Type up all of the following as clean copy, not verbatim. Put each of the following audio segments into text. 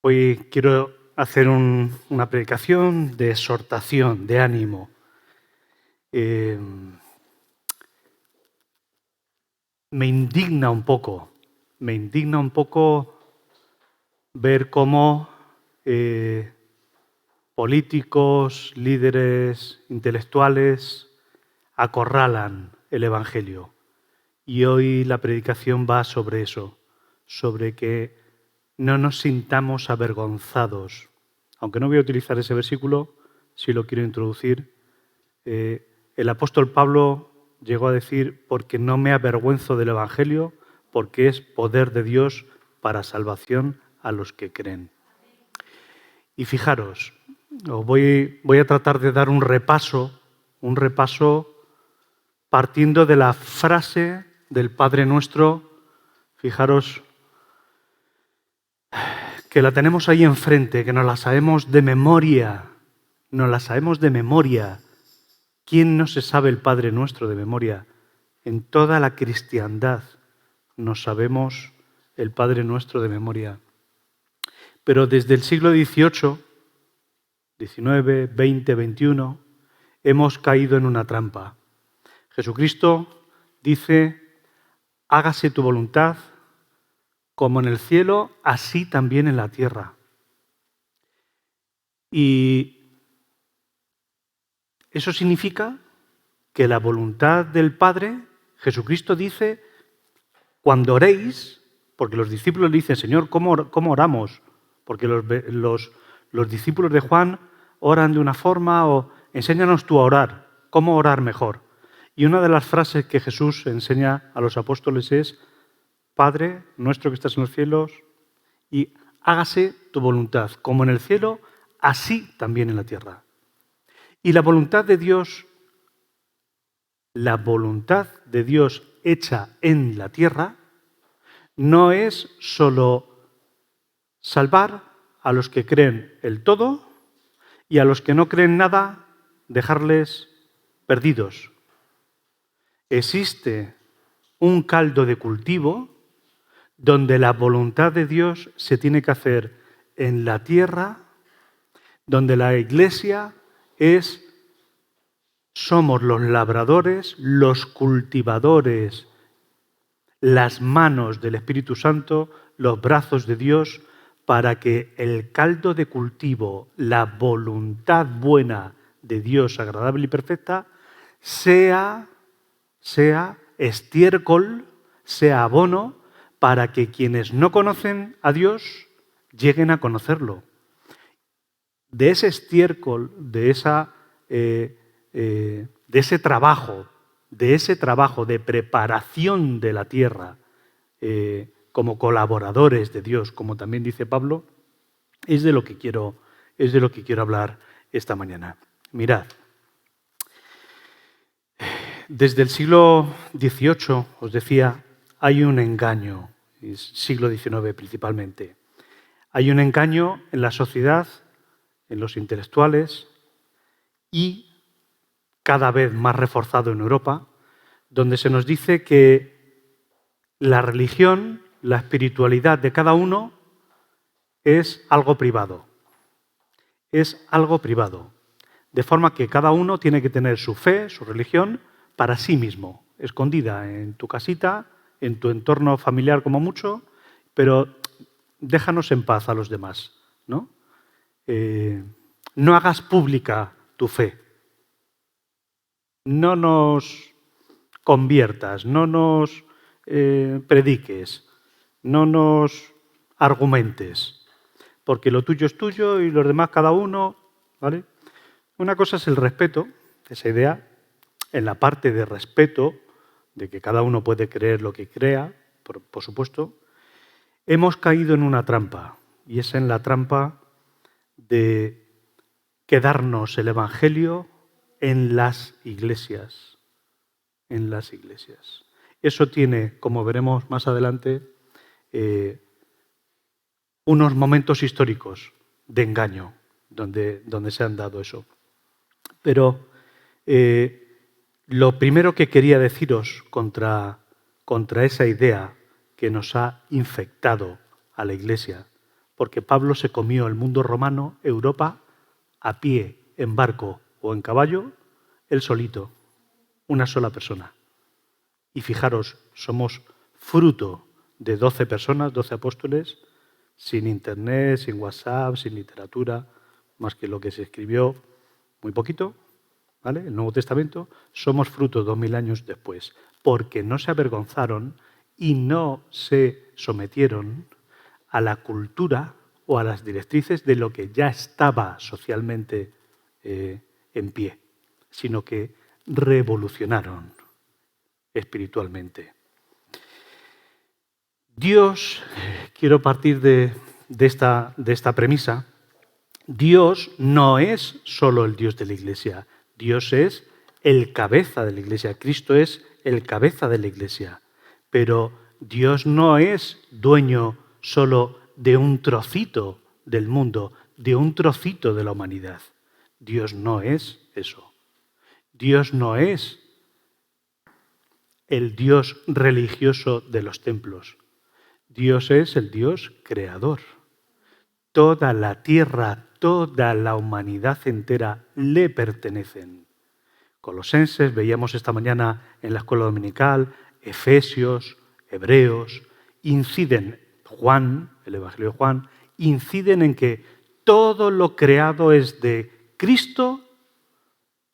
Hoy quiero hacer una predicación de exhortación, de ánimo. Me indigna un poco ver cómo políticos, líderes intelectuales acorralan el Evangelio. Y hoy la predicación va sobre eso, sobre que no nos sintamos avergonzados. Aunque no voy a utilizar ese versículo, sí lo quiero introducir. El apóstol Pablo llegó a decir, porque no me avergüenzo del Evangelio, porque es poder de Dios para salvación a los que creen. Y fijaros, voy a tratar de dar un repaso partiendo de la frase del Padre Nuestro. Fijaros que la tenemos ahí enfrente, que nos la sabemos de memoria. ¿Quién no se sabe el Padre Nuestro de memoria? En toda la cristiandad nos sabemos el Padre Nuestro de memoria. Pero desde el siglo XVIII, XIX, XX, XXI, hemos caído en una trampa. Jesucristo dice, hágase tu voluntad, como en el cielo, así también en la tierra. Y eso significa que la voluntad del Padre, Jesucristo dice, cuando oréis, porque los discípulos le dicen, Señor, ¿cómo oramos? Porque los discípulos de Juan oran de una forma, o enséñanos tú a orar, ¿cómo orar mejor? Y una de las frases que Jesús enseña a los apóstoles es, Padre nuestro que estás en los cielos, y hágase tu voluntad, como en el cielo, así también en la tierra. Y la voluntad de Dios hecha en la tierra, no es solo salvar a los que creen el todo y a los que no creen nada, dejarles perdidos. Existe un caldo de cultivo donde la voluntad de Dios se tiene que hacer en la tierra, donde la Iglesia somos los labradores, los cultivadores, las manos del Espíritu Santo, los brazos de Dios, para que el caldo de cultivo, la voluntad buena de Dios, agradable y perfecta, sea estiércol, sea abono, para que quienes no conocen a Dios lleguen a conocerlo. De ese estiércol, de ese trabajo de preparación de la tierra como colaboradores de Dios, como también dice Pablo, es de lo que quiero hablar esta mañana. Mirad, desde el siglo XVIII, os decía, hay un engaño, siglo XIX principalmente. Hay un engaño en la sociedad, en los intelectuales y cada vez más reforzado en Europa, donde se nos dice que la religión, la espiritualidad de cada uno es algo privado. Es algo privado. De forma que cada uno tiene que tener su fe, su religión, para sí mismo, escondida en tu casita, en tu entorno familiar como mucho, pero déjanos en paz a los demás, ¿no? No hagas pública tu fe. No nos conviertas, no nos prediques, no nos argumentes, porque lo tuyo es tuyo y los demás cada uno, ¿vale? Una cosa es el respeto, esa idea, en la parte de respeto, de que cada uno puede creer lo que crea, por supuesto. Hemos caído en una trampa, y es en la trampa de quedarnos el Evangelio en las iglesias. En las iglesias. Eso tiene, como veremos más adelante, unos momentos históricos de engaño donde se han dado eso. Pero lo primero que quería deciros contra esa idea que nos ha infectado a la Iglesia, porque Pablo se comió el mundo romano, Europa, a pie, en barco o en caballo, él solito, una sola persona. Y fijaros, somos fruto de 12 personas, 12 apóstoles, sin internet, sin WhatsApp, sin literatura, más que lo que se escribió muy poquito, ¿vale? El Nuevo Testamento, somos fruto 2000 años después, porque no se avergonzaron y no se sometieron a la cultura o a las directrices de lo que ya estaba socialmente en pie, sino que revolucionaron espiritualmente. Dios, quiero partir de esta premisa, Dios no es solo el Dios de la Iglesia, Dios es el cabeza de la Iglesia, Cristo es el cabeza de la Iglesia, pero Dios no es dueño solo de un trocito del mundo, de un trocito de la humanidad. Dios no es eso. Dios no es el Dios religioso de los templos. Dios es el Dios creador. Toda la tierra, toda la humanidad entera le pertenecen. Colosenses, veíamos esta mañana en la escuela dominical, Efesios, Hebreos, inciden, Juan, el Evangelio de Juan, inciden en que todo lo creado es de Cristo,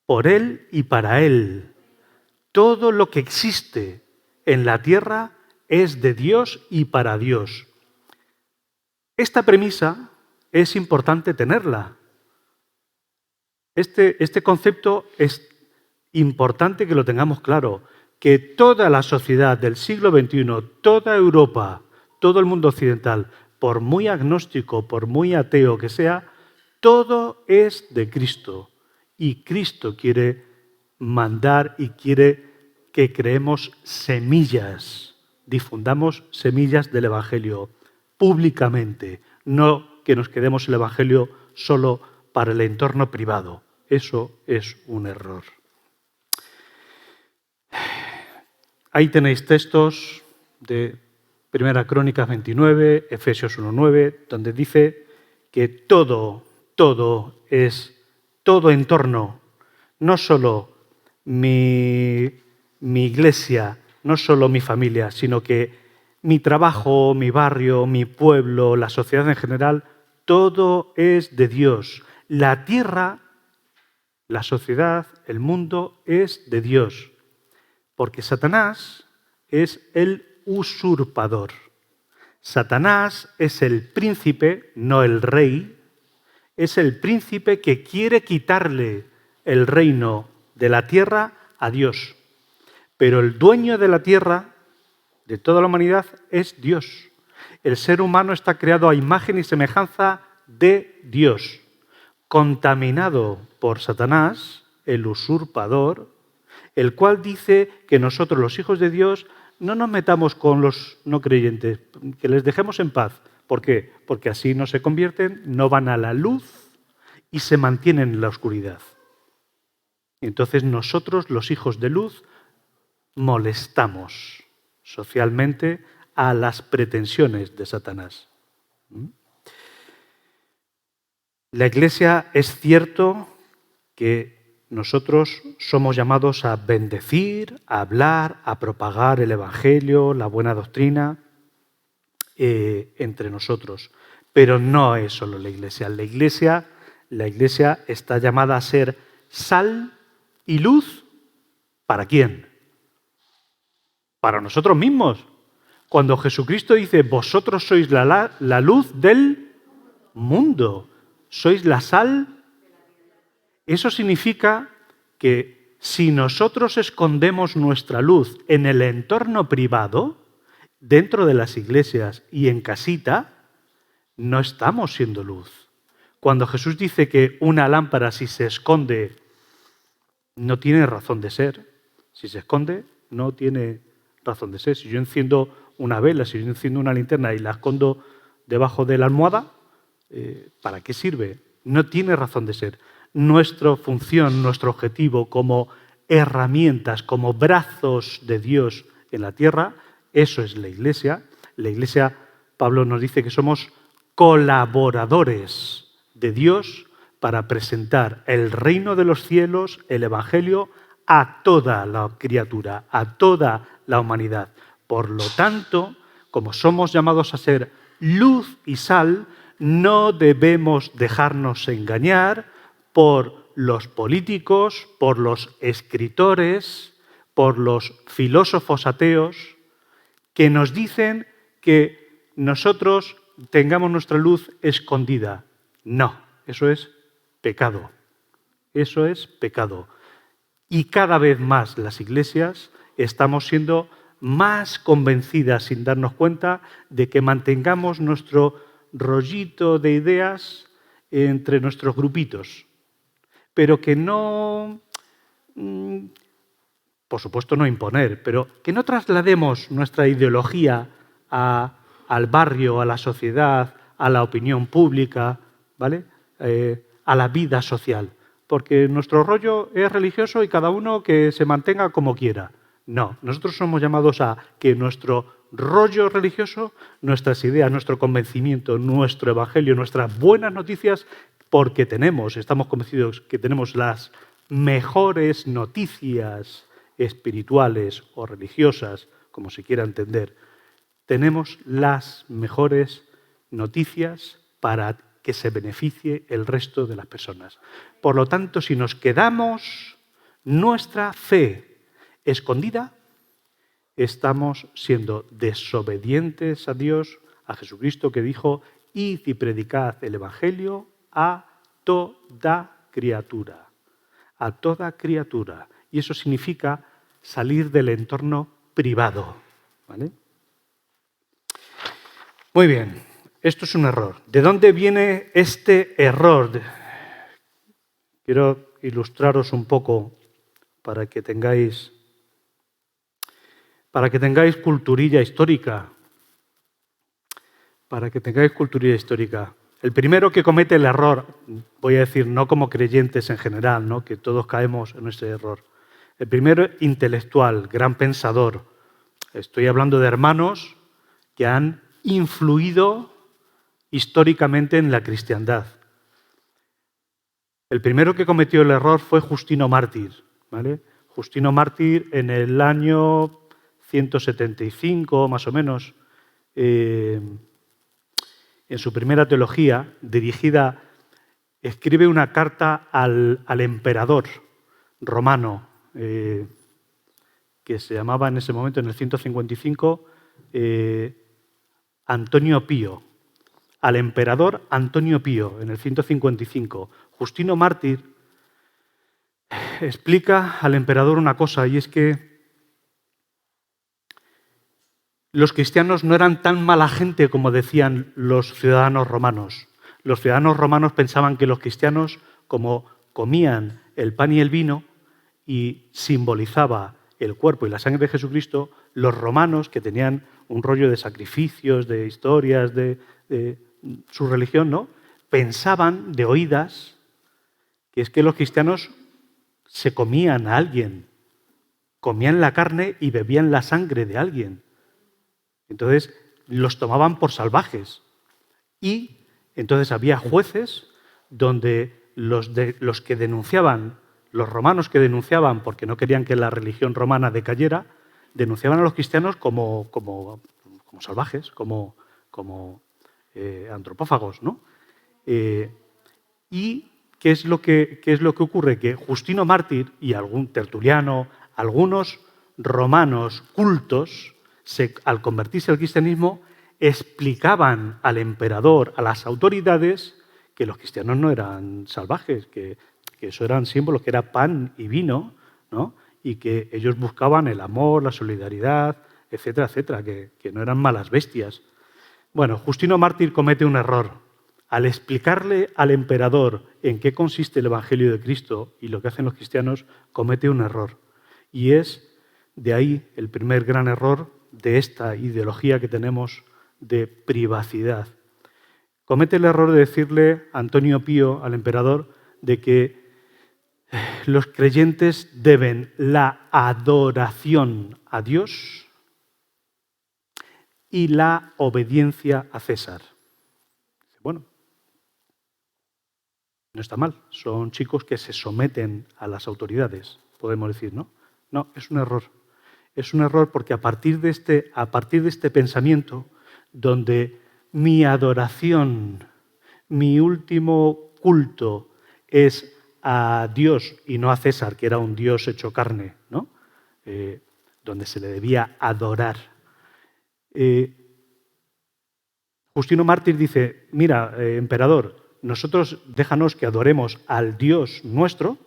por Él y para Él. Todo lo que existe en la tierra es de Dios y para Dios. Esta premisa es importante tenerla. Este concepto es importante que lo tengamos claro, que toda la sociedad del siglo XXI, toda Europa, todo el mundo occidental, por muy agnóstico, por muy ateo que sea, todo es de Cristo. Y Cristo quiere mandar y quiere que creemos semillas, difundamos semillas del Evangelio públicamente, no que nos quedemos el Evangelio solo para el entorno privado. Eso es un error. Ahí tenéis textos de 1 Crónicas 29, Efesios 1:9, donde dice que todo entorno, no solo mi iglesia, no solo mi familia, sino que mi trabajo, mi barrio, mi pueblo, la sociedad en general, todo es de Dios. La tierra, la sociedad, el mundo es de Dios. Porque Satanás es el usurpador. Satanás es el príncipe, no el rey, es el príncipe que quiere quitarle el reino de la tierra a Dios. Pero el dueño de la tierra, de toda la humanidad, es Dios. El ser humano está creado a imagen y semejanza de Dios. Contaminado por Satanás, el usurpador, el cual dice que nosotros, los hijos de Dios, no nos metamos con los no creyentes, que les dejemos en paz. ¿Por qué? Porque así no se convierten, no van a la luz y se mantienen en la oscuridad. Entonces nosotros, los hijos de luz, molestamos socialmente a las pretensiones de Satanás. La Iglesia es cierto que nosotros somos llamados a bendecir, a hablar, a propagar el Evangelio, la buena doctrina entre nosotros. Pero no es solo la Iglesia. La Iglesia está llamada a ser sal y luz. ¿Para quién? Para nosotros mismos. Cuando Jesucristo dice, vosotros sois la luz del mundo, sois la sal. Eso significa que si nosotros escondemos nuestra luz en el entorno privado, dentro de las iglesias y en casita, no estamos siendo luz. Cuando Jesús dice que una lámpara, si se esconde, no tiene razón de ser. Si se esconde, no tiene razón de ser. Si yo enciendo una vela, si yo enciendo una linterna y la escondo debajo de la almohada, ¿para qué sirve? No tiene razón de ser. Nuestra función, nuestro objetivo como herramientas, como brazos de Dios en la tierra, eso es la Iglesia. La Iglesia, Pablo nos dice que somos colaboradores de Dios para presentar el reino de los cielos, el Evangelio, a toda la criatura, a toda la humanidad. Por lo tanto, como somos llamados a ser luz y sal, no debemos dejarnos engañar por los políticos, por los escritores, por los filósofos ateos, que nos dicen que nosotros tengamos nuestra luz escondida. No, eso es pecado. Eso es pecado. Y cada vez más las iglesias estamos siendo más convencidas, sin darnos cuenta, de que mantengamos nuestro rollito de ideas entre nuestros grupitos, pero que no, por supuesto no imponer, pero que no traslademos nuestra ideología al barrio, a la sociedad, a la opinión pública, ¿vale? A la vida social, porque nuestro rollo es religioso y cada uno que se mantenga como quiera. No, nosotros somos llamados a que nuestro rollo religioso, nuestras ideas, nuestro convencimiento, nuestro evangelio, nuestras buenas noticias, porque estamos convencidos que tenemos las mejores noticias espirituales o religiosas, como se quiera entender, tenemos las mejores noticias para que se beneficie el resto de las personas. Por lo tanto, si nos quedamos nuestra fe escondida, estamos siendo desobedientes a Dios, a Jesucristo, que dijo: id y predicad el Evangelio a toda criatura. A toda criatura. Y eso significa salir del entorno privado, ¿vale? Muy bien, esto es un error. ¿De dónde viene este error? Quiero ilustraros un poco para que tengáis culturilla histórica. Para que tengáis culturilla histórica. El primero que comete el error, voy a decir, no como creyentes en general, ¿no?, que todos caemos en ese error. El primero, intelectual, gran pensador. Estoy hablando de hermanos que han influido históricamente en la cristiandad. El primero que cometió el error fue Justino Mártir, ¿vale? Justino Mártir en el año 175, más o menos, en su primera teología dirigida, escribe una carta al emperador romano, que se llamaba en ese momento, en el 155, Antonio Pío. Al emperador Antonio Pío, en el 155. Justino Mártir explica al emperador una cosa, y es que los cristianos no eran tan mala gente como decían los ciudadanos romanos. Los ciudadanos romanos pensaban que los cristianos, como comían el pan y el vino y simbolizaba el cuerpo y la sangre de Jesucristo, los romanos, que tenían un rollo de sacrificios, de historias, de su religión, ¿no?, pensaban de oídas que es que los cristianos se comían a alguien, comían la carne y bebían la sangre de alguien. Entonces los tomaban por salvajes. Y entonces había jueces donde los que denunciaban, los romanos que denunciaban porque no querían que la religión romana decayera, denunciaban a los cristianos como salvajes, como antropófagos, ¿no? ¿Y qué es lo que ocurre? Que Justino Mártir y algún tertuliano, algunos romanos cultos, al convertirse al cristianismo, explicaban al emperador, a las autoridades, que los cristianos no eran salvajes, que eso eran símbolos, que era pan y vino, ¿no?, y que ellos buscaban el amor, la solidaridad, etcétera, etcétera, que no eran malas bestias. Bueno, Justino Mártir comete un error. Al explicarle al emperador en qué consiste el Evangelio de Cristo y lo que hacen los cristianos, comete un error. Y es de ahí el primer gran error de esta ideología que tenemos de privacidad. Comete el error de decirle a Antonio Pío, al emperador, de que los creyentes deben la adoración a Dios y la obediencia a César. No está mal, son chicos que se someten a las autoridades, podemos decir, ¿no? No, es un error. Es un error porque a partir de este pensamiento, donde mi adoración, mi último culto es a Dios y no a César, que era un Dios hecho carne, ¿no? Donde se le debía adorar. Justino Mártir dice, mira, emperador, nosotros déjanos que adoremos al Dios nuestro,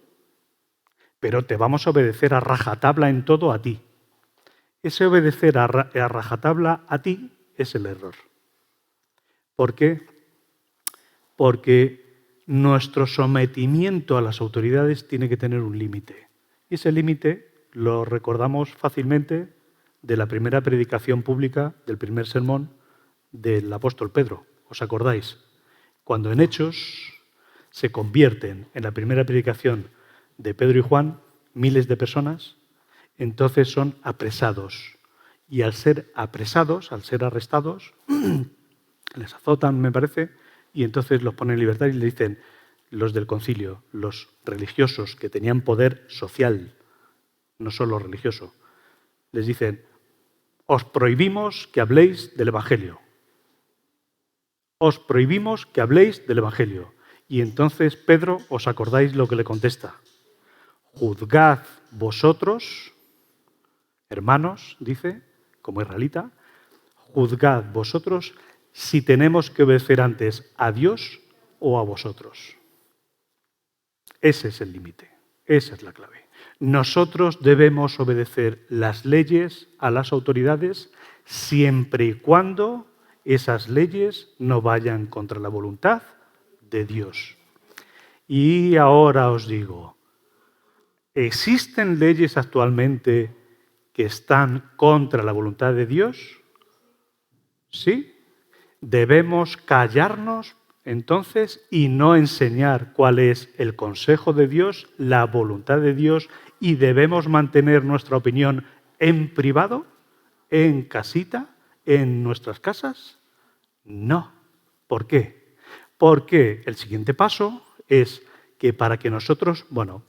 pero te vamos a obedecer a rajatabla en todo a ti. Ese obedecer a rajatabla a ti es el error. ¿Por qué? Porque nuestro sometimiento a las autoridades tiene que tener un límite. Y ese límite lo recordamos fácilmente de la primera predicación pública, del primer sermón del apóstol Pedro. ¿Os acordáis? Cuando en Hechos se convierten en la primera predicación de Pedro y Juan miles de personas, entonces son apresados. Y al ser apresados, al ser arrestados, les azotan, me parece, y entonces los ponen en libertad y le dicen los del concilio, los religiosos que tenían poder social, no solo religioso, les dicen, os prohibimos que habléis del Evangelio. Os prohibimos que habléis del Evangelio. Y entonces Pedro, ¿os acordáis lo que le contesta? Juzgad vosotros, hermanos, dice, como israelita, juzgad vosotros si tenemos que obedecer antes a Dios o a vosotros. Ese es el límite, esa es la clave. Nosotros debemos obedecer las leyes a las autoridades siempre y cuando esas leyes no vayan contra la voluntad de Dios. Y ahora os digo, ¿existen leyes actualmente que están contra la voluntad de Dios? ¿Sí? Debemos callarnos entonces y no enseñar cuál es el consejo de Dios, la voluntad de Dios, y debemos mantener nuestra opinión en privado, en casita, en nuestras casas. No. ¿Por qué? Porque el siguiente paso es que para que nosotros,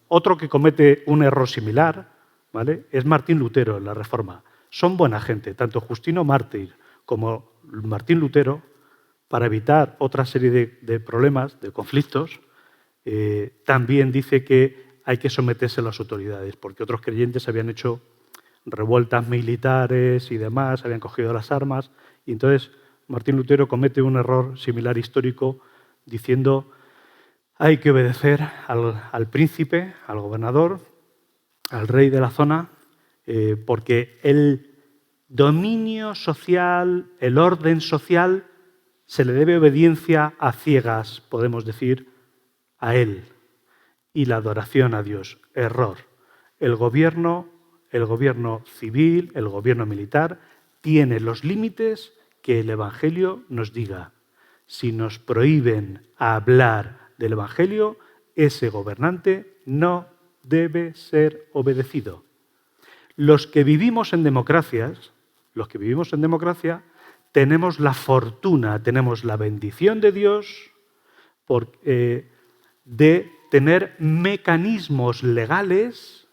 otro que comete un error similar, ¿vale?, es Martín Lutero en la Reforma. Son buena gente, tanto Justino Mártir como Martín Lutero, para evitar otra serie de problemas, de conflictos, también dice que hay que someterse a las autoridades, porque otros creyentes habían hecho revueltas militares y demás, habían cogido las armas, y entonces Martín Lutero comete un error similar histórico diciendo hay que obedecer al príncipe, al gobernador, al rey de la zona, porque el dominio social, el orden social, se le debe obediencia a ciegas, podemos decir, a él. Y la adoración a Dios. Error. El gobierno civil, el gobierno militar, tiene los límites que el Evangelio nos diga. Si nos prohíben hablar del Evangelio, ese gobernante no debe ser obedecido. Los que vivimos en democracia, tenemos la fortuna, tenemos la bendición de Dios de tener mecanismos legales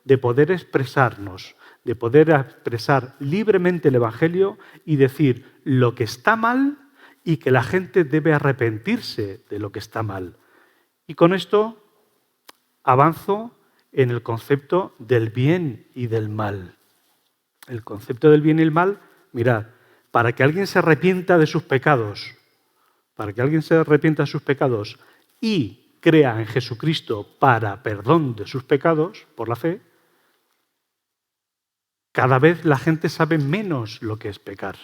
de poder expresarnos, de poder expresar libremente el Evangelio y decir lo que está mal y que la gente debe arrepentirse de lo que está mal. Y con esto avanzo en el concepto del bien y del mal. El concepto del bien y el mal, mirad, para que alguien se arrepienta de sus pecados, y crea en Jesucristo para perdón de sus pecados por la fe, cada vez la gente sabe menos lo que es pecar.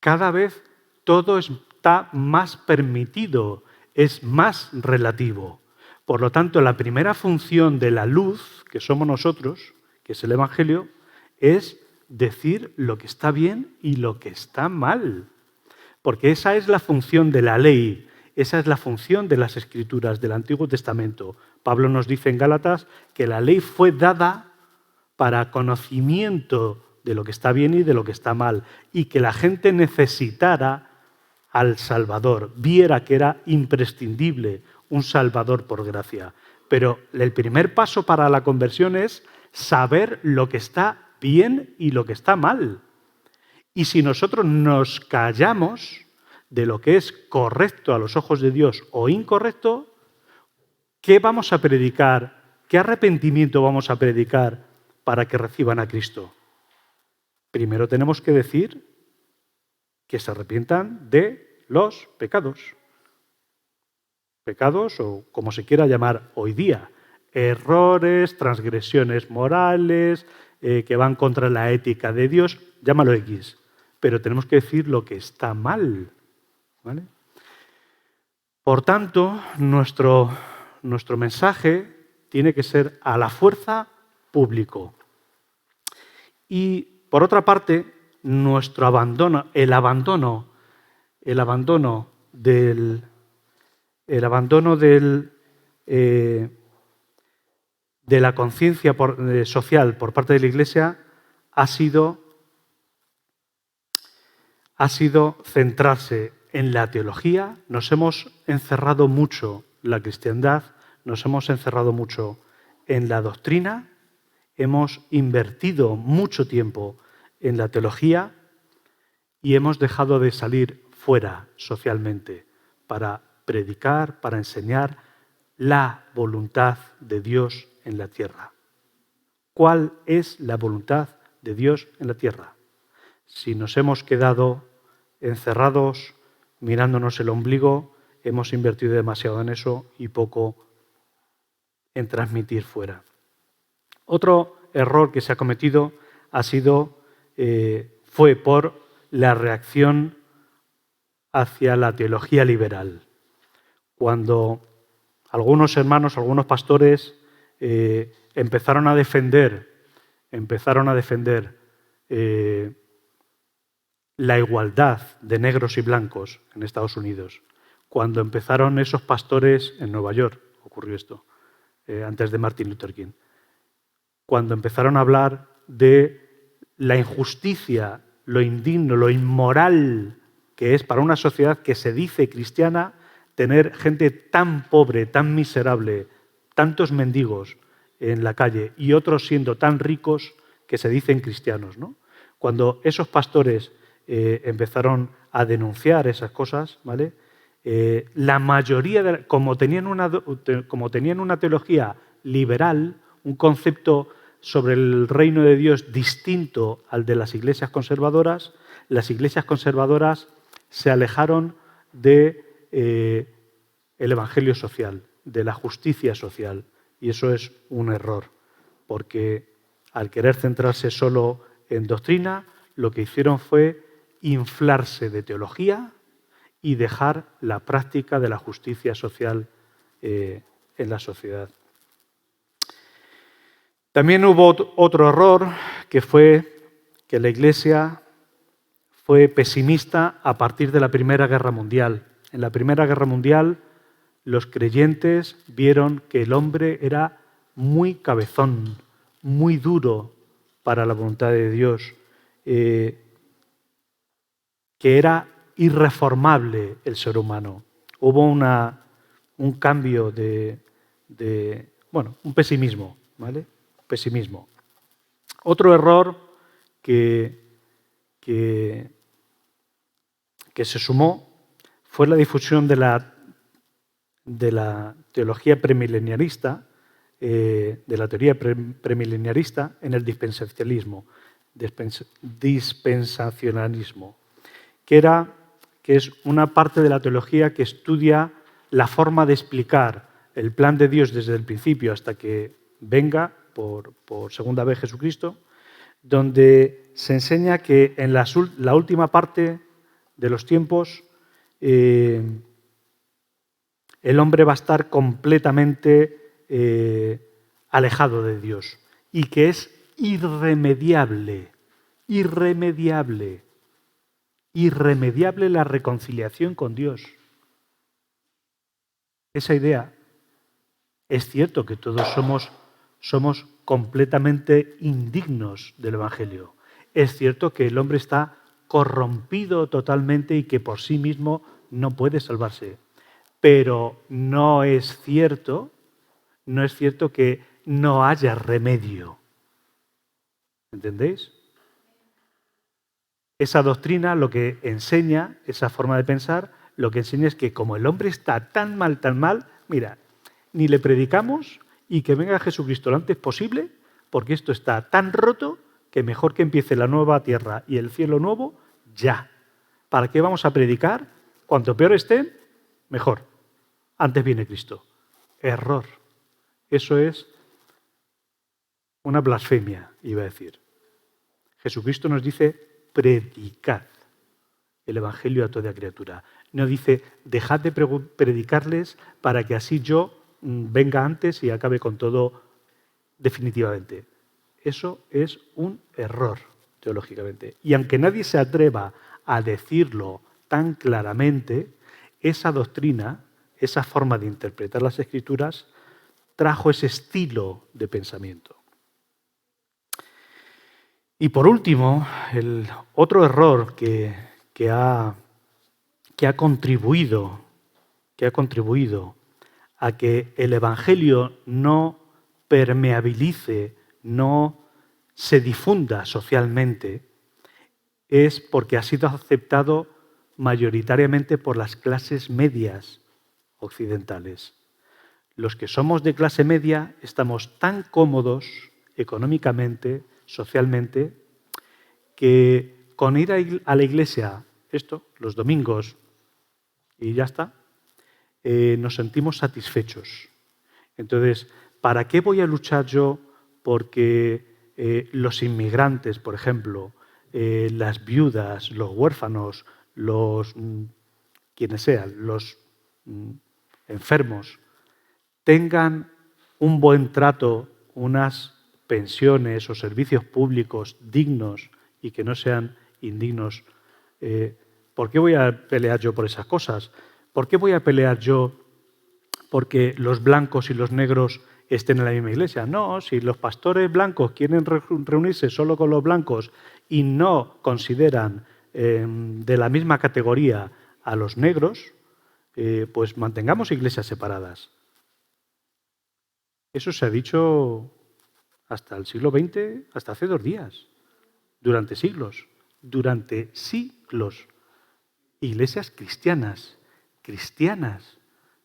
Cada vez todo está más permitido, es más relativo. Por lo tanto, la primera función de la luz, que somos nosotros, que es el Evangelio, es decir lo que está bien y lo que está mal. Porque esa es la función de la ley, esa es la función de las Escrituras del Antiguo Testamento. Pablo nos dice en Gálatas que la ley fue dada para conocimiento de lo que está bien y de lo que está mal, y que la gente necesitara al Salvador, viera que era imprescindible un Salvador por gracia. Pero el primer paso para la conversión es saber lo que está bien y lo que está mal. Y si nosotros nos callamos de lo que es correcto a los ojos de Dios o incorrecto, ¿qué vamos a predicar? ¿Qué arrepentimiento vamos a predicar para que reciban a Cristo? Primero tenemos que decir que se arrepientan de los pecados. Pecados, o como se quiera llamar hoy día, errores, transgresiones morales, que van contra la ética de Dios, llámalo X. Pero tenemos que decir lo que está mal, ¿vale? Por tanto, nuestro mensaje tiene que ser a la fuerza público. Y, por otra parte, nuestro abandono, el abandono de la conciencia social por parte de la Iglesia ha sido centrarse en la teología. Nos hemos encerrado mucho en la cristiandad, nos hemos encerrado mucho en la doctrina, hemos invertido mucho tiempo en la teología y hemos dejado de salir fuera socialmente para predicar, para enseñar la voluntad de Dios en la tierra. ¿Cuál es la voluntad de Dios en la tierra? Si nos hemos quedado encerrados, mirándonos el ombligo, hemos invertido demasiado en eso y poco en transmitir fuera. Otro error que se ha cometido fue por la reacción hacia la teología liberal. Cuando algunos hermanos, algunos pastores empezaron a defender la igualdad de negros y blancos en Estados Unidos. Cuando empezaron esos pastores en Nueva York, ocurrió esto, antes de Martin Luther King. Cuando empezaron a hablar de la injusticia, lo indigno, lo inmoral que es para una sociedad que se dice cristiana tener gente tan pobre, tan miserable, tantos mendigos en la calle y otros siendo tan ricos que se dicen cristianos, ¿no? Cuando esos pastores empezaron a denunciar esas cosas, ¿vale? La mayoría, como tenían una teología liberal, un concepto sobre el reino de Dios distinto al de las iglesias conservadoras, las iglesias conservadoras se alejaron del evangelio social, de la justicia social. Y eso es un error, porque al querer centrarse solo en doctrina, lo que hicieron fue inflarse de teología y dejar la práctica de la justicia social en la sociedad. También hubo otro error, que fue que la Iglesia fue pesimista a partir de la Primera Guerra Mundial. En la Primera Guerra Mundial, los creyentes vieron que el hombre era muy cabezón, muy duro para la voluntad de Dios, que era irreformable el ser humano. Hubo un cambio un pesimismo, ¿vale? Pesimismo. Otro error que se sumó fue la difusión de la teología premileniarista, en el dispensacionalismo, que es una parte de la teología que estudia la forma de explicar el plan de Dios desde el principio hasta que venga por segunda vez Jesucristo, donde se enseña que en la última parte de los tiempos el hombre va a estar completamente alejado de Dios y que es irremediable la reconciliación con Dios. Esa idea, es cierto que todos somos completamente indignos del Evangelio. Es cierto que el hombre está corrompido totalmente y que por sí mismo no puede salvarse. Pero no es cierto que no haya remedio. ¿Entendéis? Esa doctrina lo que enseña, esa forma de pensar, lo que enseña es que como el hombre está tan mal, mira, ni le predicamos y que venga Jesucristo lo antes posible, porque esto está tan roto que mejor que empiece la nueva tierra y el cielo nuevo ya. ¿Para qué vamos a predicar? Cuanto peor estén, mejor. Antes viene Cristo. Error. Eso es una blasfemia, iba a decir. Jesucristo nos dice, predicad el Evangelio a toda criatura. No dice, dejad de predicarles para que así yo venga antes y acabe con todo definitivamente. Eso es un error, teológicamente. Y aunque nadie se atreva a decirlo tan claramente, esa doctrina, esa forma de interpretar las Escrituras, trajo ese estilo de pensamiento. Y por último, el otro error que ha contribuido a que el Evangelio no permeabilice, no se difunda socialmente, es porque ha sido aceptado mayoritariamente por las clases medias occidentales. Los que somos de clase media estamos tan cómodos económicamente, socialmente, que con ir a la iglesia, los domingos, y ya está, nos sentimos satisfechos. Entonces, ¿para qué voy a luchar yo porque los inmigrantes, por ejemplo, las viudas, los huérfanos, quienes sean, los enfermos, tengan un buen trato, unas pensiones o servicios públicos dignos y que no sean indignos? ¿Por qué voy a pelear yo por esas cosas? ¿Por qué voy a pelear yo porque los blancos y los negros estén en la misma iglesia? No, si los pastores blancos quieren reunirse solo con los blancos y no consideran de la misma categoría a los negros, pues mantengamos iglesias separadas. Eso se ha dicho hasta el siglo XX, hasta hace 2 días, durante siglos, iglesias cristianas,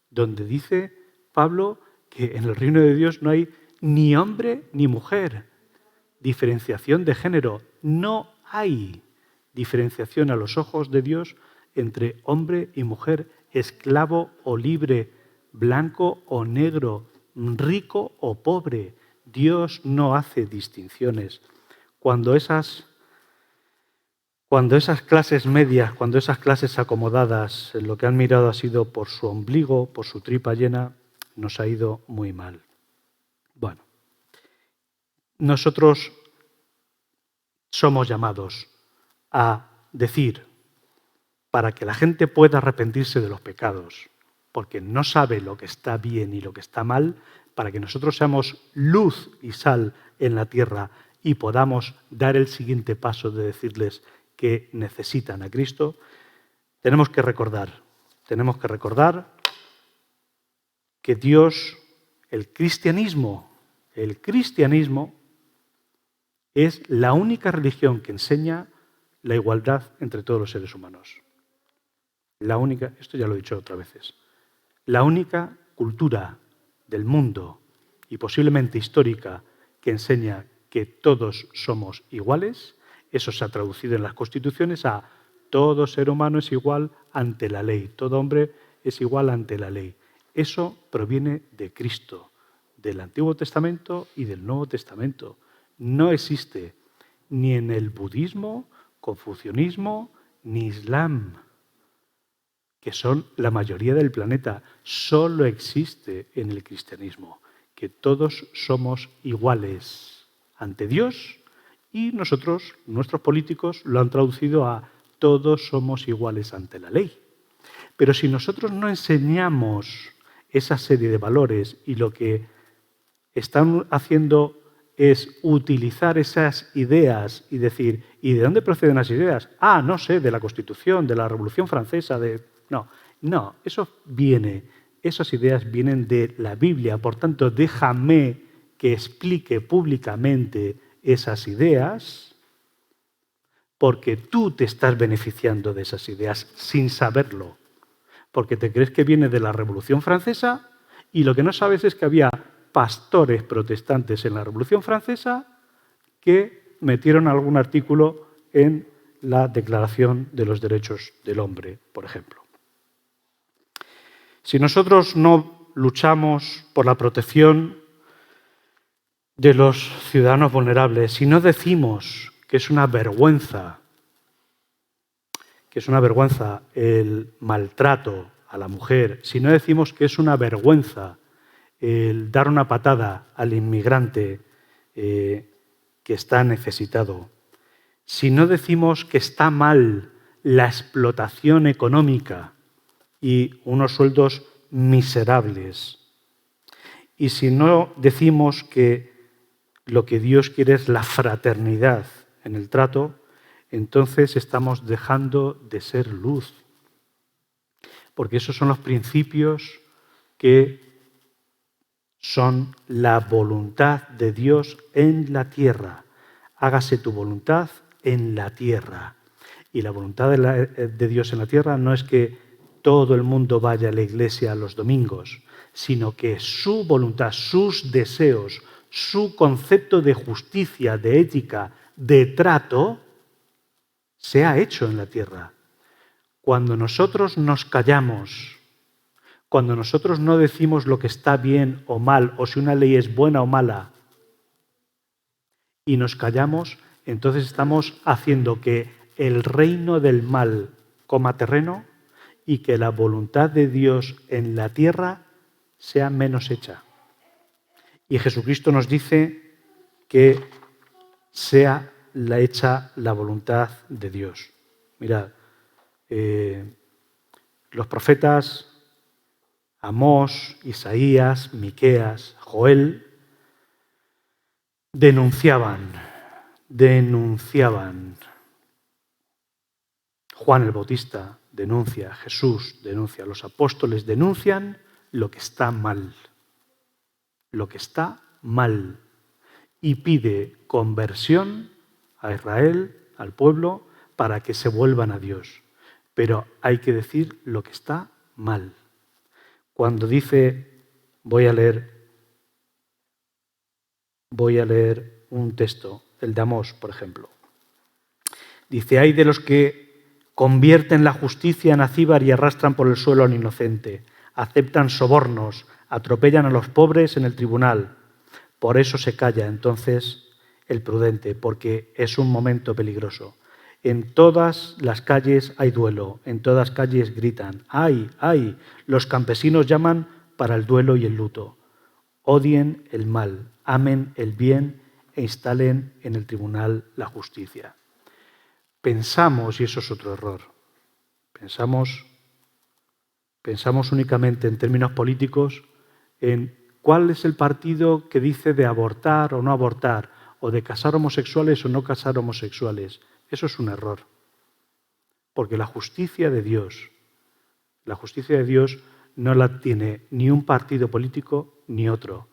donde dice Pablo que en el reino de Dios no hay ni hombre ni mujer, diferenciación de género, no hay diferenciación a los ojos de Dios entre hombre y mujer, esclavo o libre, blanco o negro, rico o pobre. Dios no hace distinciones. Cuando esas clases medias, cuando esas clases acomodadas, lo que han mirado ha sido por su ombligo, por su tripa llena, nos ha ido muy mal. Bueno, nosotros somos llamados a decir, para que la gente pueda arrepentirse de los pecados, porque no sabe lo que está bien y lo que está mal, para que nosotros seamos luz y sal en la tierra y podamos dar el siguiente paso de decirles que necesitan a Cristo, tenemos que recordar que Dios, el cristianismo es la única religión que enseña la igualdad entre todos los seres humanos. Esto ya lo he dicho otras veces, la única cultura del mundo y posiblemente histórica que enseña que todos somos iguales. Eso se ha traducido en las constituciones a todo ser humano es igual ante la ley, todo hombre es igual ante la ley. Eso proviene de Cristo, del Antiguo Testamento y del Nuevo Testamento. No existe ni en el budismo, confucianismo, ni islam, que son la mayoría del planeta. Solo existe en el cristianismo, que todos somos iguales ante Dios, y nuestros políticos lo han traducido a todos somos iguales ante la ley. Pero si nosotros no enseñamos esa serie de valores y lo que están haciendo es utilizar esas ideas y decir, ¿y de dónde proceden las ideas? Ah, no sé, de la Constitución, de la Revolución Francesa, de... No, esas ideas vienen de la Biblia. Por tanto, déjame que explique públicamente esas ideas, porque tú te estás beneficiando de esas ideas sin saberlo. Porque te crees que viene de la Revolución Francesa y lo que no sabes es que había pastores protestantes en la Revolución Francesa que metieron algún artículo en la Declaración de los Derechos del Hombre, por ejemplo. Si nosotros no luchamos por la protección de los ciudadanos vulnerables, si no decimos que es una vergüenza el maltrato a la mujer, si no decimos que es una vergüenza el dar una patada al inmigrante que está necesitado, si no decimos que está mal la explotación económica y unos sueldos miserables, y si no decimos que lo que Dios quiere es la fraternidad en el trato, entonces estamos dejando de ser luz. Porque esos son los principios que son la voluntad de Dios en la tierra. Hágase tu voluntad en la tierra. Y la voluntad de Dios en la tierra no es que todo el mundo vaya a la iglesia los domingos, sino que su voluntad, sus deseos, su concepto de justicia, de ética, de trato, se ha hecho en la tierra. Cuando nosotros nos callamos, cuando nosotros no decimos lo que está bien o mal, o si una ley es buena o mala, y nos callamos, entonces estamos haciendo que el reino del mal coma terreno y que la voluntad de Dios en la tierra sea menos hecha. Y Jesucristo nos dice que sea hecha la voluntad de Dios. Mirad, los profetas Amós, Isaías, Miqueas, Joel denunciaban. Juan el Bautista denuncia, Jesús denuncia, los apóstoles denuncian lo que está mal. Lo que está mal. Y pide conversión a Israel, al pueblo, para que se vuelvan a Dios. Pero hay que decir lo que está mal. Cuando dice, voy a leer un texto, el de Amós, por ejemplo. Dice, hay de los que convierten la justicia en acíbar y arrastran por el suelo al inocente, aceptan sobornos, atropellan a los pobres en el tribunal. Por eso se calla entonces el prudente, porque es un momento peligroso. En todas las calles hay duelo, en todas calles gritan, ¡ay, ay! Los campesinos llaman para el duelo y el luto. Odien el mal, amen el bien e instalen en el tribunal la justicia. Pensamos, y eso es otro error, pensamos únicamente en términos políticos en cuál es el partido que dice de abortar o no abortar, o de casar homosexuales o no casar homosexuales. Eso es un error. Porque la justicia de Dios no la tiene ni un partido político ni otro.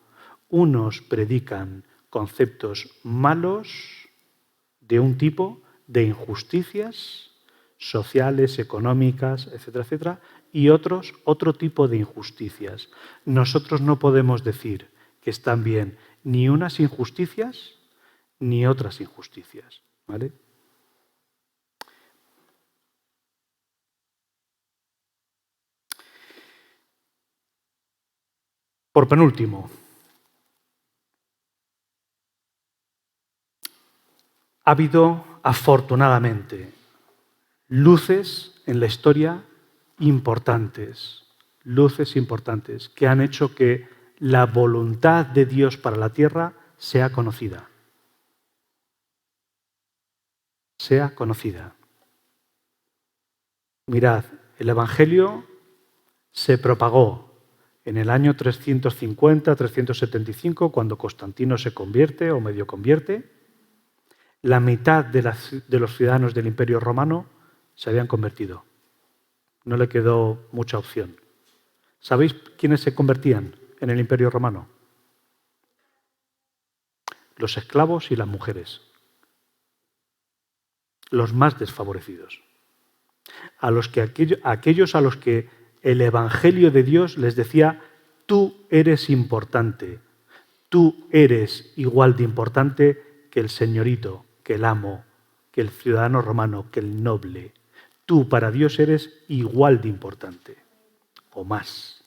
Unos predican conceptos malos de un tipo, de injusticias sociales, económicas, etcétera, etcétera, y otros otro tipo de injusticias. Nosotros no podemos decir que están bien ni unas injusticias ni otras injusticias, ¿vale? Por penúltimo, ha habido, afortunadamente, luces en la historia importantes, que han hecho que la voluntad de Dios para la tierra sea conocida. Sea conocida. Mirad, el Evangelio se propagó, En el año 350-375, cuando Constantino se convierte o medio convierte, la mitad de los ciudadanos del Imperio Romano se habían convertido. No le quedó mucha opción. ¿Sabéis quiénes se convertían en el Imperio Romano? Los esclavos y las mujeres. Los más desfavorecidos. Aquellos a los que el Evangelio de Dios les decía: tú eres importante, tú eres igual de importante que el señorito, que el amo, que el ciudadano romano, que el noble. Tú para Dios eres igual de importante, o más,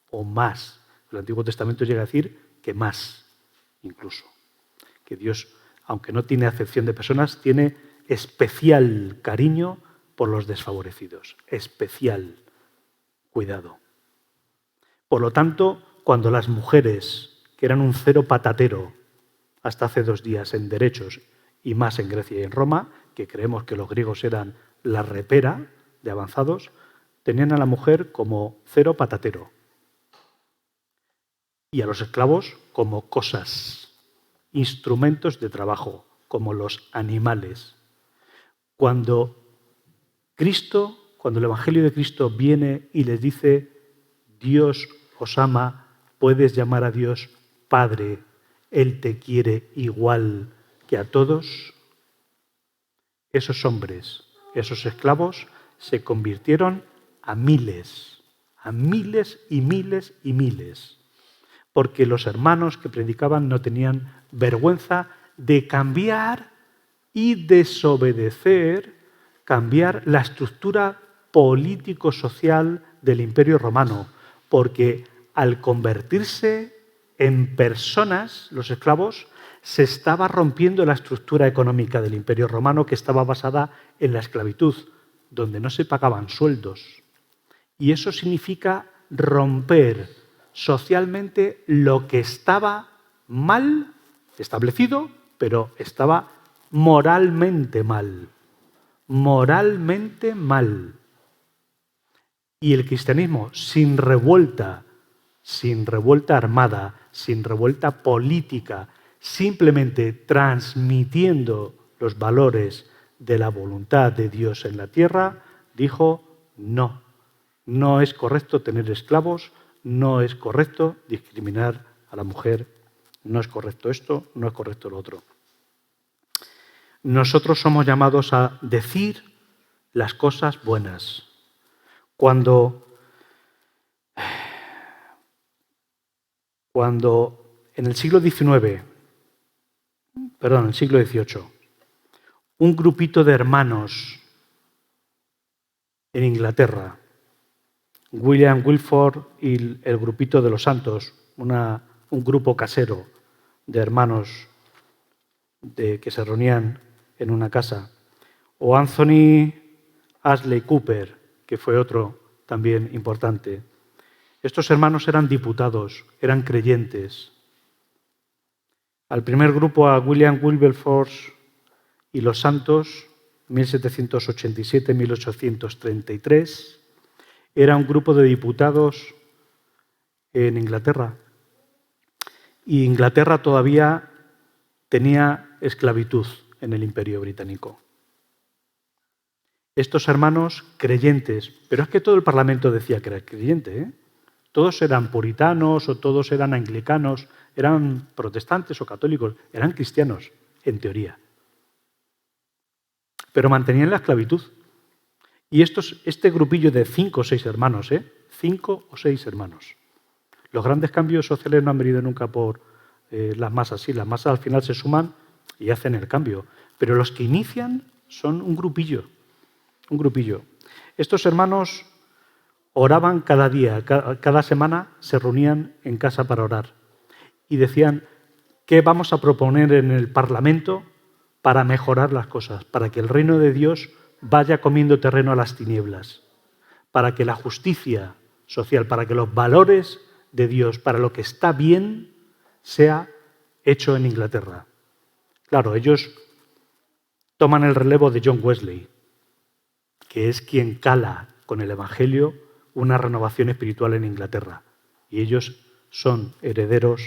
o más. El Antiguo Testamento llega a decir que más, incluso. Que Dios, aunque no tiene acepción de personas, tiene especial cariño por los desfavorecidos, especial cuidado. Por lo tanto, cuando las mujeres, que eran un cero patatero hasta hace 2 días en derechos y más en Grecia y en Roma, que creemos que los griegos eran la repera de avanzados, tenían a la mujer como cero patatero y a los esclavos como cosas, instrumentos de trabajo, como los animales. Cuando el Evangelio de Cristo viene y les dice: Dios os ama, puedes llamar a Dios Padre, Él te quiere igual que a todos, esos hombres, esos esclavos, se convirtieron a miles y miles y miles, porque los hermanos que predicaban no tenían vergüenza de cambiar y desobedecer, cambiar la estructura político-social del Imperio Romano, porque al convertirse en personas, los esclavos, se estaba rompiendo la estructura económica del Imperio Romano, que estaba basada en la esclavitud, donde no se pagaban sueldos. Y eso significa romper socialmente lo que estaba mal establecido, pero estaba moralmente mal. Moralmente mal. Y el cristianismo, sin revuelta armada, sin revuelta política, simplemente transmitiendo los valores de la voluntad de Dios en la tierra, dijo: no, no es correcto tener esclavos, no es correcto discriminar a la mujer, no es correcto esto, no es correcto lo otro. Nosotros somos llamados a decir las cosas buenas. Cuando en el siglo XVIII, el siglo XVIII, un grupito de hermanos en Inglaterra, William Wilford y el grupito de los santos, un grupo casero de hermanos que se reunían en una casa, o Anthony Ashley Cooper, que fue otro también importante. Estos hermanos eran diputados, eran creyentes. Al primer grupo, a William Wilberforce y los santos, 1787-1833, era un grupo de diputados en Inglaterra. Y Inglaterra todavía tenía esclavitud en el Imperio Británico. Estos hermanos creyentes, pero es que todo el Parlamento decía que era creyente, ¿eh? Todos eran puritanos o todos eran anglicanos, eran protestantes o católicos, eran cristianos, en teoría. Pero mantenían la esclavitud. Y este grupillo de 5 o 6 hermanos, 5 o 6 hermanos. Los grandes cambios sociales no han venido nunca por las masas. Sí, las masas al final se suman y hacen el cambio. Pero los que inician son un grupillo. Un grupillo. Estos hermanos oraban cada día, cada semana se reunían en casa para orar. Y decían: ¿qué vamos a proponer en el Parlamento para mejorar las cosas? Para que el reino de Dios vaya comiendo terreno a las tinieblas. Para que la justicia social, para que los valores de Dios, para lo que está bien, sea hecho en Inglaterra. Claro, ellos toman el relevo de John Wesley, que es quien cala con el Evangelio una renovación espiritual en Inglaterra. Y ellos son herederos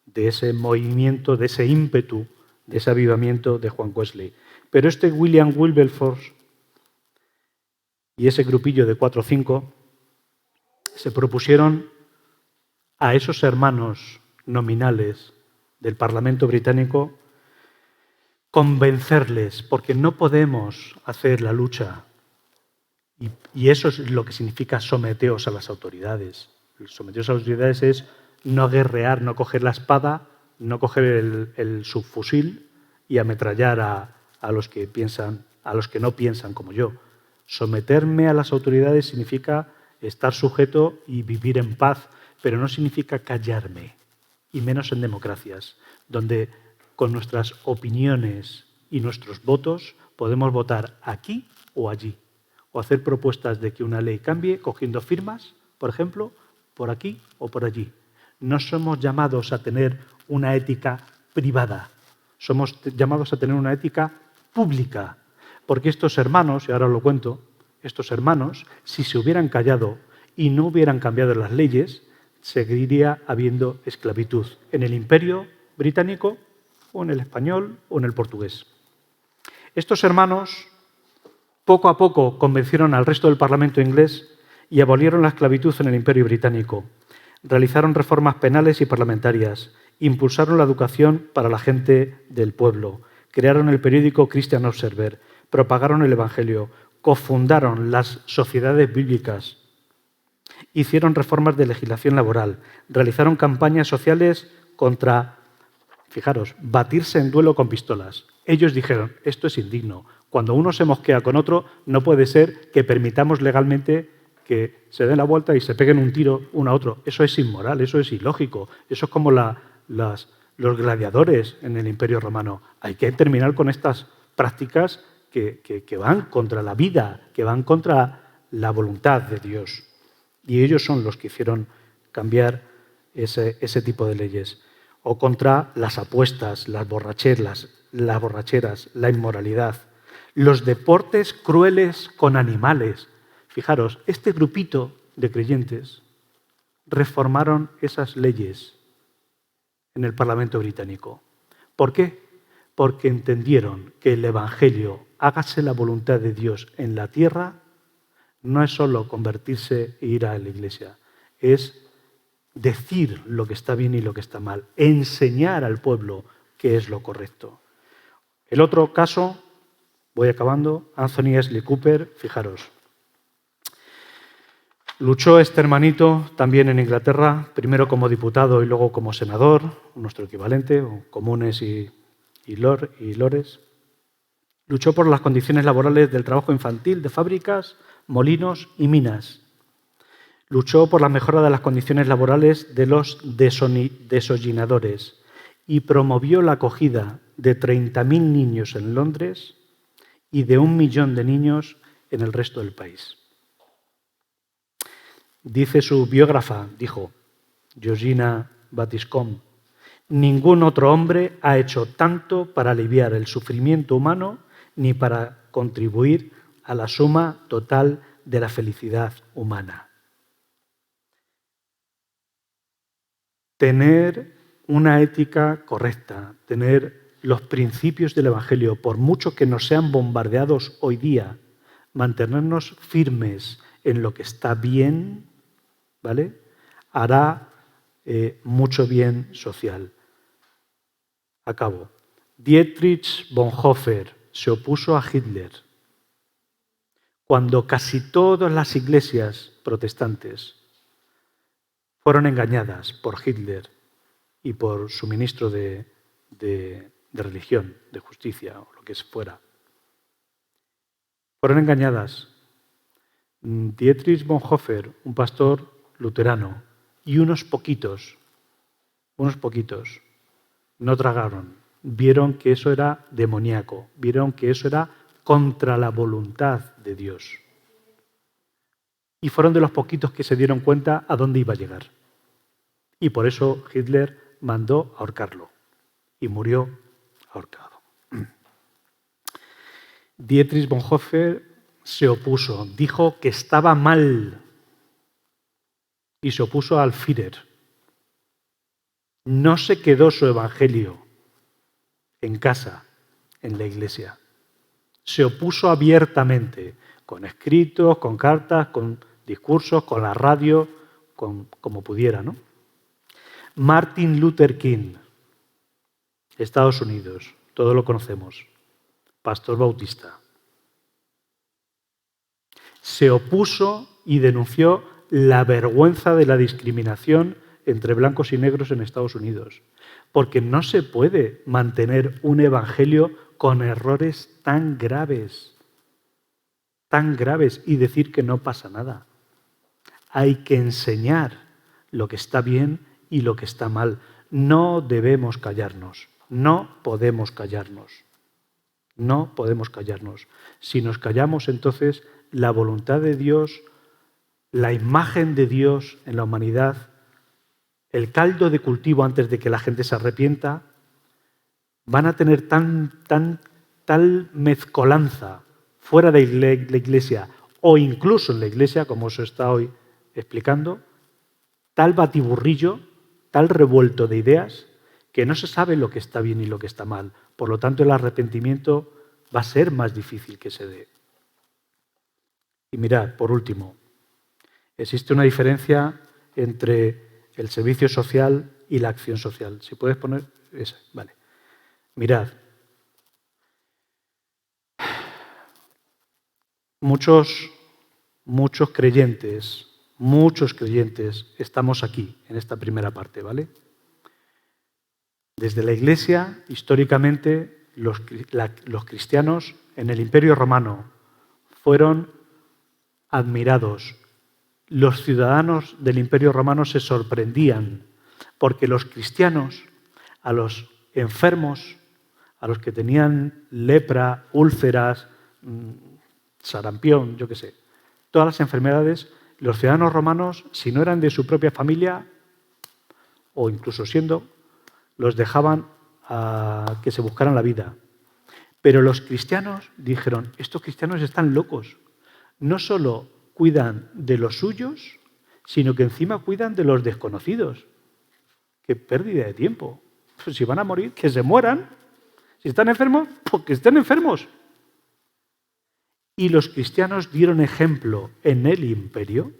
de ese movimiento, de ese ímpetu, de ese avivamiento de Juan Wesley. Pero este William Wilberforce y ese grupillo de 4 o 5 se propusieron a esos hermanos nominales del Parlamento británico convencerles, porque no podemos hacer la lucha, y eso es lo que significa someteos a las autoridades. Someteos a las autoridades es no guerrear, no coger la espada, no coger el subfusil y ametrallar a los que piensan, a los que no piensan como yo. Someterme a las autoridades significa estar sujeto y vivir en paz, pero no significa callarme, y menos en democracias, donde con nuestras opiniones y nuestros votos podemos votar aquí o allí, o hacer propuestas de que una ley cambie cogiendo firmas, por ejemplo, por aquí o por allí. No somos llamados a tener una ética privada, somos llamados a tener una ética pública, porque estos hermanos, y ahora os lo cuento, estos hermanos, si se hubieran callado y no hubieran cambiado las leyes, seguiría habiendo esclavitud en el Imperio británico o en el español o en el portugués. Estos hermanos poco a poco convencieron al resto del Parlamento inglés y abolieron la esclavitud en el Imperio británico. Realizaron reformas penales y parlamentarias, impulsaron la educación para la gente del pueblo, crearon el periódico Christian Observer, propagaron el Evangelio, cofundaron las sociedades bíblicas, hicieron reformas de legislación laboral, realizaron campañas sociales contra, fijaros, batirse en duelo con pistolas. Ellos dijeron, esto es indigno. Cuando uno se mosquea con otro, no puede ser que permitamos legalmente que se den la vuelta y se peguen un tiro uno a otro. Eso es inmoral, eso es ilógico. Eso es como los gladiadores en el Imperio Romano. Hay que terminar con estas prácticas que van contra la vida, que van contra la voluntad de Dios. Y ellos son los que hicieron cambiar ese tipo de leyes. O contra las apuestas, las borracheras, la inmoralidad, los deportes crueles con animales. Fijaros, este grupito de creyentes reformaron esas leyes en el Parlamento británico. ¿Por qué? Porque entendieron que el Evangelio, hágase la voluntad de Dios en la tierra, no es solo convertirse e ir a la iglesia, es decir lo que está bien y lo que está mal, enseñar al pueblo qué es lo correcto. El otro caso, voy acabando, Anthony Ashley Cooper, fijaros. Luchó este hermanito también en Inglaterra, primero como diputado y luego como senador, nuestro equivalente, o comunes y lores. Luchó por las condiciones laborales del trabajo infantil de fábricas, molinos y minas. Luchó por la mejora de las condiciones laborales de los desollinadores y promovió la acogida de 30.000 niños en Londres y de 1 millón de niños en el resto del país. Dice su biógrafa, dijo, Georgina Battiscombe, ningún otro hombre ha hecho tanto para aliviar el sufrimiento humano ni para contribuir a la suma total de la felicidad humana. Tener una ética correcta, tener los principios del Evangelio, por mucho que nos sean bombardeados hoy día, mantenernos firmes en lo que está bien, ¿vale? Hará mucho bien social. Acabo. Dietrich Bonhoeffer se opuso a Hitler cuando casi todas las iglesias protestantes fueron engañadas por Hitler y por su ministro de religión, de justicia o lo que fuera. Fueron engañadas. Dietrich Bonhoeffer, un pastor luterano, y unos poquitos, no tragaron. Vieron que eso era demoníaco, vieron que eso era contra la voluntad de Dios. Y fueron de los poquitos que se dieron cuenta a dónde iba a llegar. Y por eso Hitler mandó ahorcarlo y murió ahorcado. Dietrich Bonhoeffer se opuso, dijo que estaba mal y se opuso al Führer. No se quedó su evangelio en casa, en la iglesia. Se opuso abiertamente, con escritos, con cartas, con discursos, con la radio, como pudiera, ¿no? Martin Luther King, Estados Unidos, todos lo conocemos, pastor bautista. Se opuso y denunció la vergüenza de la discriminación entre blancos y negros en Estados Unidos, porque no se puede mantener un evangelio con errores tan graves y decir que no pasa nada. Hay que enseñar lo que está bien y lo que está mal. No debemos callarnos, no podemos callarnos. No podemos callarnos. Si nos callamos, entonces la voluntad de Dios, la imagen de Dios en la humanidad, el caldo de cultivo antes de que la gente se arrepienta, van a tener tal mezcolanza fuera de la iglesia o incluso en la iglesia, como os está hoy explicando, tal batiburrillo, tal revuelto de ideas, que no se sabe lo que está bien y lo que está mal. Por lo tanto, el arrepentimiento va a ser más difícil que se dé. Y mirad, por último, existe una diferencia entre el servicio social y la acción social. Si puedes poner esa, vale. Mirad, muchos creyentes estamos aquí, en esta primera parte, ¿vale? Desde la Iglesia, históricamente, los cristianos en el Imperio Romano fueron admirados. Los ciudadanos del Imperio Romano se sorprendían porque los cristianos, a los enfermos, a los que tenían lepra, úlceras, sarampión, yo qué sé, todas las enfermedades, los ciudadanos romanos, si no eran de su propia familia, o incluso siendo, los dejaban a que se buscaran la vida. Pero los cristianos dijeron, estos cristianos están locos. No solo cuidan de los suyos, sino que encima cuidan de los desconocidos. ¡Qué pérdida de tiempo! Pues si van a morir, que se mueran. Si están enfermos, pues que estén enfermos. Y los cristianos dieron ejemplo en el imperio,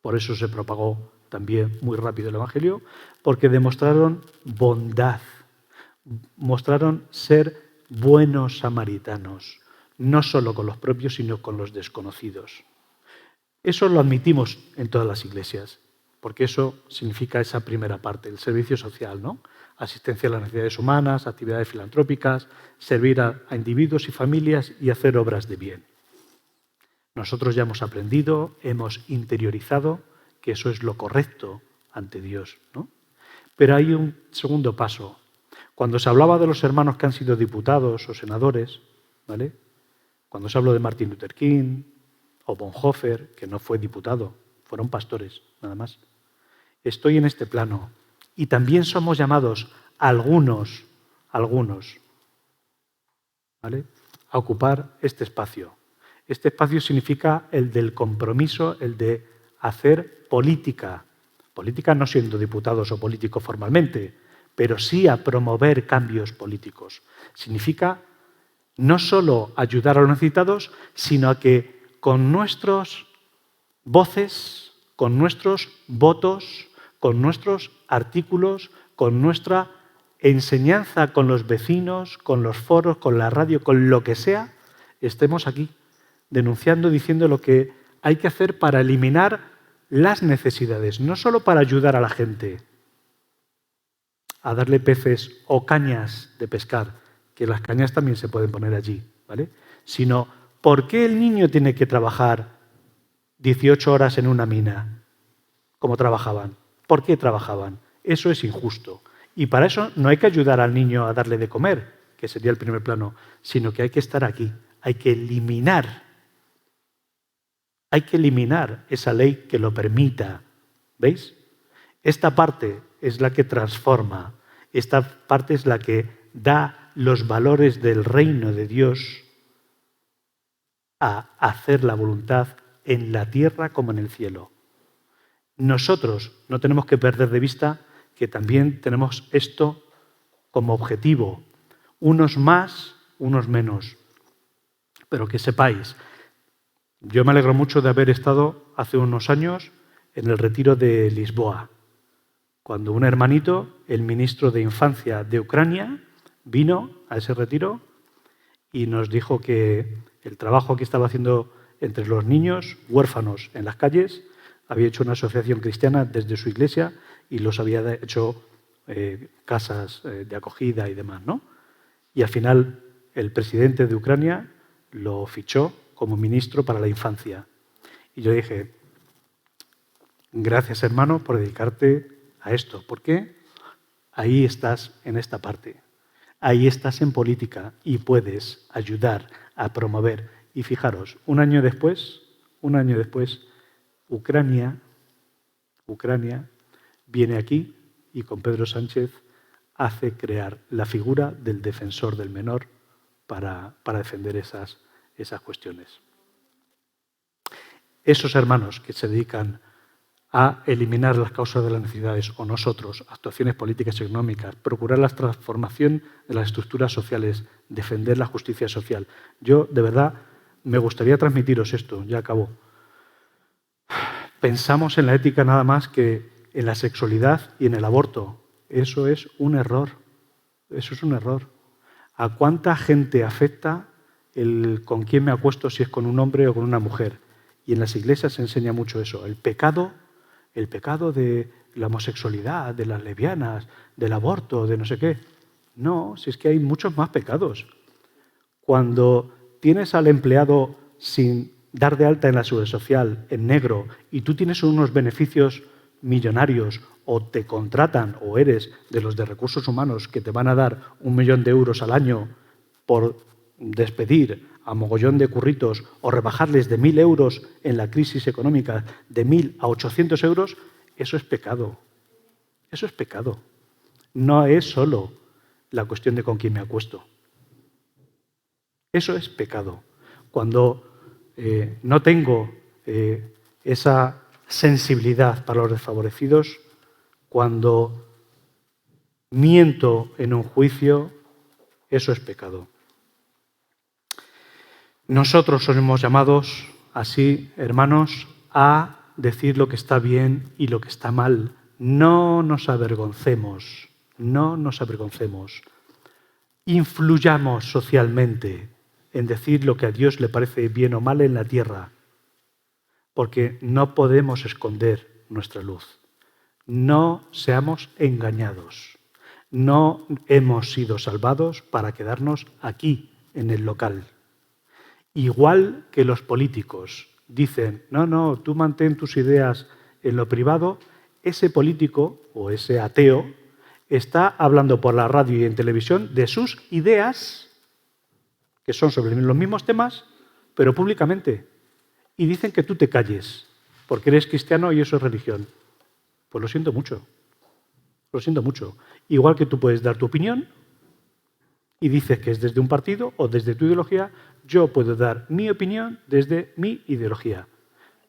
por eso se propagó también muy rápido el Evangelio, porque demostraron bondad, mostraron ser buenos samaritanos, no solo con los propios, sino con los desconocidos. Eso lo admitimos en todas las iglesias, porque eso significa esa primera parte, el servicio social, ¿no? Asistencia a las necesidades humanas, actividades filantrópicas, servir a individuos y familias y hacer obras de bien. Nosotros ya hemos aprendido, hemos interiorizado que eso es lo correcto ante Dios, ¿no? Pero hay un segundo paso. Cuando se hablaba de los hermanos que han sido diputados o senadores, ¿vale? Cuando se habló de Martin Luther King o Bonhoeffer, que no fue diputado, fueron pastores, nada más. Estoy en este plano. Y también somos llamados algunos, ¿vale?, a ocupar este espacio. Este espacio significa el del compromiso, el de hacer política. Política no siendo diputados o políticos formalmente, pero sí a promover cambios políticos. Significa no solo ayudar a los necesitados, sino a que con nuestras voces, con nuestros votos, con nuestros artículos, con nuestra enseñanza con los vecinos, con los foros, con la radio, con lo que sea, estemos aquí denunciando, diciendo lo que hay que hacer para eliminar las necesidades, no solo para ayudar a la gente a darle peces o cañas de pescar, que las cañas también se pueden poner allí, ¿vale?, sino ¿por qué el niño tiene que trabajar 18 horas en una mina como trabajaban? ¿Por qué trabajaban? Eso es injusto. Y para eso no hay que ayudar al niño a darle de comer, que sería el primer plano, sino que hay que estar aquí, hay que eliminar esa ley que lo permita. ¿Veis? Esta parte es la que transforma, esta parte es la que da los valores del reino de Dios a hacer la voluntad en la tierra como en el cielo. nosotros no tenemos que perder de vista que también tenemos esto como objetivo. Unos más, unos menos. Pero que sepáis, yo me alegro mucho de haber estado hace unos años en el retiro de Lisboa, cuando un hermanito, el ministro de Infancia de Ucrania, vino a ese retiro y nos dijo que el trabajo que estaba haciendo entre los niños huérfanos en las calles había hecho una asociación cristiana desde su iglesia y los había hecho casas de acogida y demás, ¿no? Y al final el presidente de Ucrania lo fichó como ministro para la infancia. Y yo dije, gracias hermano por dedicarte a esto. ¿Por qué? Ahí estás en esta parte. Ahí estás en política y puedes ayudar a promover. Y fijaros, un año después, Ucrania viene aquí y con Pedro Sánchez hace crear la figura del defensor del menor para defender esas cuestiones. Esos hermanos que se dedican a eliminar las causas de las necesidades, o nosotros, actuaciones políticas y económicas, procurar la transformación de las estructuras sociales, defender la justicia social. Yo, de verdad, me gustaría transmitiros esto, ya acabo. Pensamos en la ética nada más que en la sexualidad y en el aborto. Eso es un error. Eso es un error. ¿A cuánta gente afecta el con quién me acuesto, si es con un hombre o con una mujer? Y en las iglesias se enseña mucho eso. El pecado de la homosexualidad, de las lesbianas, del aborto, de no sé qué. No, si es que hay muchos más pecados. Cuando tienes al empleado sin dar de alta en la seguridad social, en negro, y tú tienes unos beneficios millonarios, o te contratan, o eres de los de recursos humanos que te van a dar 1 millón de euros al año por despedir a mogollón de curritos o rebajarles de 1.000 euros en la crisis económica de 1.000 a 800 euros, eso es pecado. Eso es pecado. No es solo la cuestión de con quién me acuesto. Eso es pecado. Cuando no tengo esa sensibilidad para los desfavorecidos, cuando miento en un juicio, eso es pecado. Nosotros somos llamados, así, hermanos, a decir lo que está bien y lo que está mal. No nos avergoncemos, no nos avergoncemos. Influyamos socialmente en decir lo que a Dios le parece bien o mal en la tierra, porque no podemos esconder nuestra luz. No seamos engañados. No hemos sido salvados para quedarnos aquí, en el local. Igual que los políticos dicen, no, tú mantén tus ideas en lo privado, ese político o ese ateo está hablando por la radio y en televisión de sus ideas, que son sobre los mismos temas, pero públicamente. Y dicen que tú te calles, porque eres cristiano y eso es religión. Pues lo siento mucho. Lo siento mucho. Igual que tú puedes dar tu opinión y dices que es desde un partido o desde tu ideología, yo puedo dar mi opinión desde mi ideología.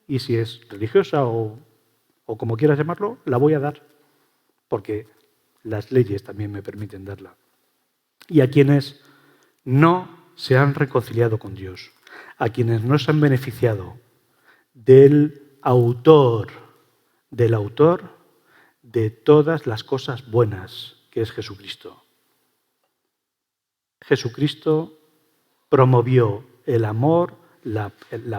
Y si es religiosa o como quieras llamarlo, la voy a dar. Porque las leyes también me permiten darla. Y a quienes no se han reconciliado con Dios, a quienes no se han beneficiado del autor de todas las cosas buenas, que es Jesucristo. Jesucristo promovió el amor, la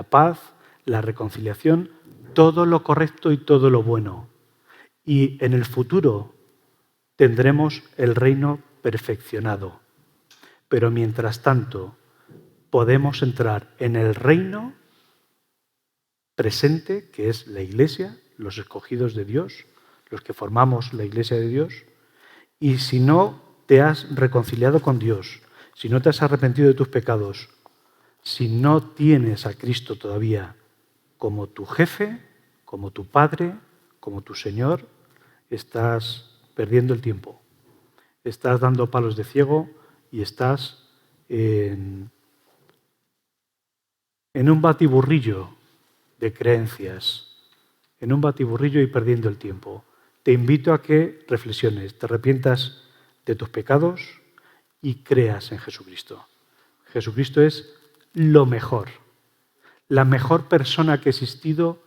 paz, la reconciliación, todo lo correcto y todo lo bueno. Y en el futuro tendremos el reino perfeccionado. Pero mientras tanto, podemos entrar en el reino presente, que es la Iglesia, los escogidos de Dios, los que formamos la Iglesia de Dios, y si no te has reconciliado con Dios, si no te has arrepentido de tus pecados, si no tienes a Cristo todavía como tu jefe, como tu Padre, como tu Señor, estás perdiendo el tiempo. Estás dando palos de ciego y estás en un batiburrillo de creencias, en un batiburrillo y perdiendo el tiempo. Te invito a que reflexiones, te arrepientas de tus pecados y creas en Jesucristo. Jesucristo es lo mejor, la mejor persona que ha existido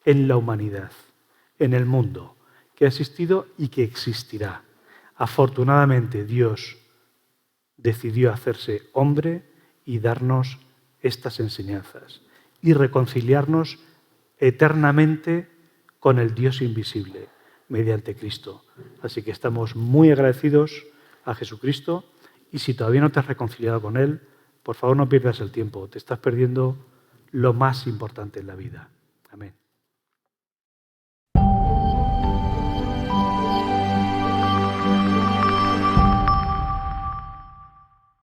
en la humanidad, en el mundo, que ha existido y que existirá. Afortunadamente, Dios decidió hacerse hombre y darnos estas enseñanzas y reconciliarnos eternamente con el Dios invisible mediante Cristo. Así que estamos muy agradecidos a Jesucristo y si todavía no te has reconciliado con Él, por favor no pierdas el tiempo, te estás perdiendo lo más importante en la vida. Amén.